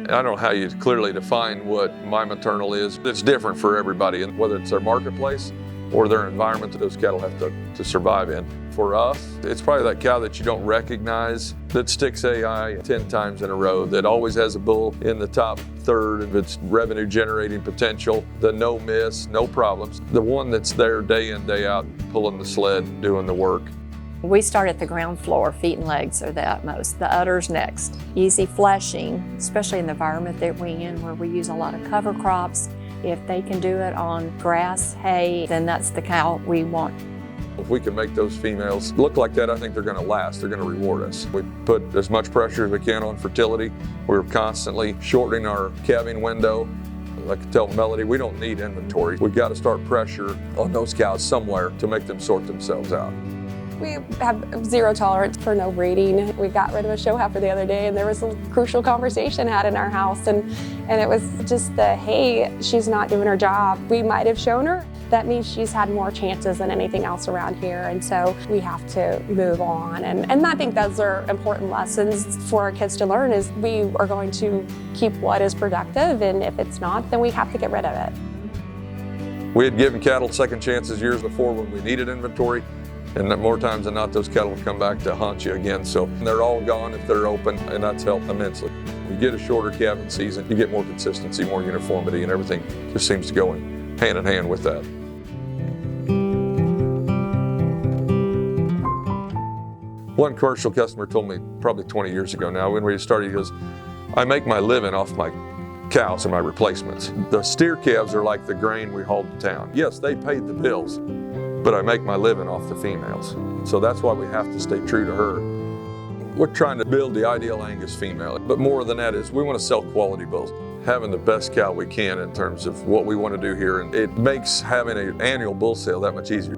I don't know how you clearly define what my maternal is. It's different for everybody, and whether it's their marketplace or their environment that those cattle have to survive in. For us, it's probably that cow that you don't recognize that sticks AI 10 times in a row, that always has a bull in the top third of its revenue generating potential, the no miss, no problems. The one that's there day in, day out, pulling the sled, doing the work. We start at the ground floor. Feet and legs are the utmost. The udders next. Easy fleshing, especially in the environment that we're in where we use a lot of cover crops. If they can do it on grass, hay, then that's the cow we want. If we can make those females look like that, I think they're going to last. They're going to reward us. We put as much pressure as we can on fertility. We're constantly shortening our calving window. Like I tell Melody, we don't need inventory. We've got to start pressure on those cows somewhere to make them sort themselves out. We have zero tolerance for no breeding. We got rid of a show heifer the other day, and there was a crucial conversation had in our house, and it was just the, hey, she's not doing her job. We might have shown her. That means she's had more chances than anything else around here, and so we have to move on. And I think those are important lessons for our kids to learn, is we are going to keep what is productive, and if it's not, then we have to get rid of it. We had given cattle second chances years before when we needed inventory. And more times than not, those cattle will come back to haunt you again. So they're all gone if they're open, and that's helped immensely. You get a shorter calving season, you get more consistency, more uniformity, and everything just seems to go hand in hand with that. One commercial customer told me probably 20 years ago now, when we started, he goes, I make my living off my cows and my replacements. The steer calves are like the grain we hauled to town. Yes, they paid the bills, but I make my living off the females. So that's why we have to stay true to her. We're trying to build the ideal Angus female, but more than that is we want to sell quality bulls. Having the best cow we can in terms of what we want to do here, and it makes having an annual bull sale that much easier.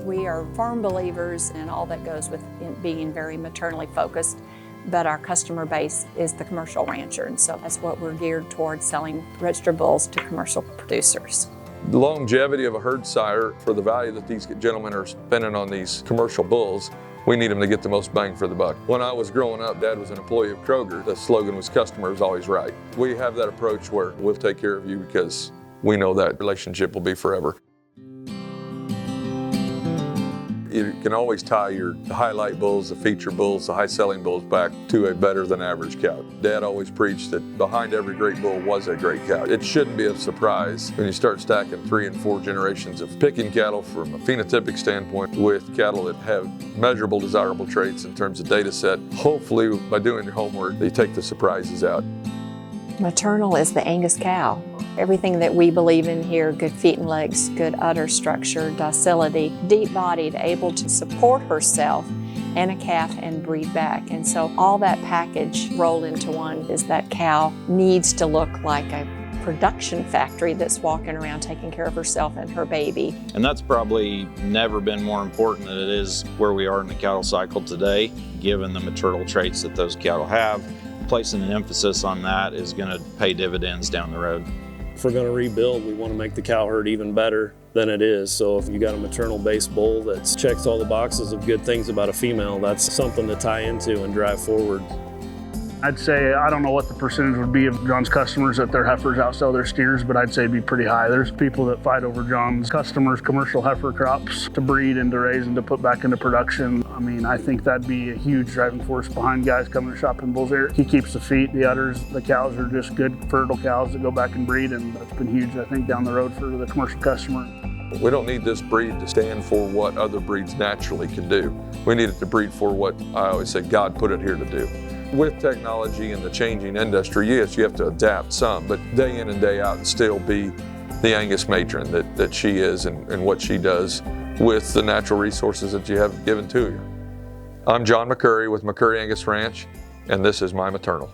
We are firm believers in all that goes with being very maternally focused, but our customer base is the commercial rancher, and so that's what we're geared towards, selling registered bulls to commercial producers. The longevity of a herd sire, for the value that these gentlemen are spending on these commercial bulls, we need them to get the most bang for the buck. When I was growing up, Dad was an employee of Kroger. The slogan was, customer is always right. We have that approach where we'll take care of you because we know that relationship will be forever. You can always tie your highlight bulls, the feature bulls, the high-selling bulls back to a better than average cow. Dad always preached that behind every great bull was a great cow. It shouldn't be a surprise when you start stacking 3 and 4 generations of picking cattle from a phenotypic standpoint with cattle that have measurable desirable traits in terms of data set. Hopefully, by doing your homework, you take the surprises out. Maternal is the Angus cow. Everything that we believe in here, good feet and legs, good udder structure, docility, deep-bodied, able to support herself and a calf and breed back. And so all that package rolled into one is that cow needs to look like a production factory that's walking around taking care of herself and her baby. And that's probably never been more important than it is where we are in the cattle cycle today, given the maternal traits that those cattle have. Placing an emphasis on that is going to pay dividends down the road. If we're going to rebuild, we want to make the cow herd even better than it is. So if you got a maternal-based bull that checks all the boxes of good things about a female, that's something to tie into and drive forward. I'd say, I don't know what the percentage would be of John's customers that their heifers outsell their steers, but I'd say it'd be pretty high. There's people that fight over John's customers' commercial heifer crops to breed and to raise and to put back into production. I mean, I think that'd be a huge driving force behind guys coming to shop in bulls here. He keeps the feet, the udders, the cows are just good fertile cows that go back and breed, and that's been huge, I think, down the road for the commercial customer. We don't need this breed to stand for what other breeds naturally can do. We need it to breed for what I always say God put it here to do. With technology and the changing industry, yes, you have to adapt some, but day in and day out and still be the Angus matron that she is and what she does with the natural resources that you have given to you. I'm John McCurry with McCurry Angus Ranch, and this is my maternal.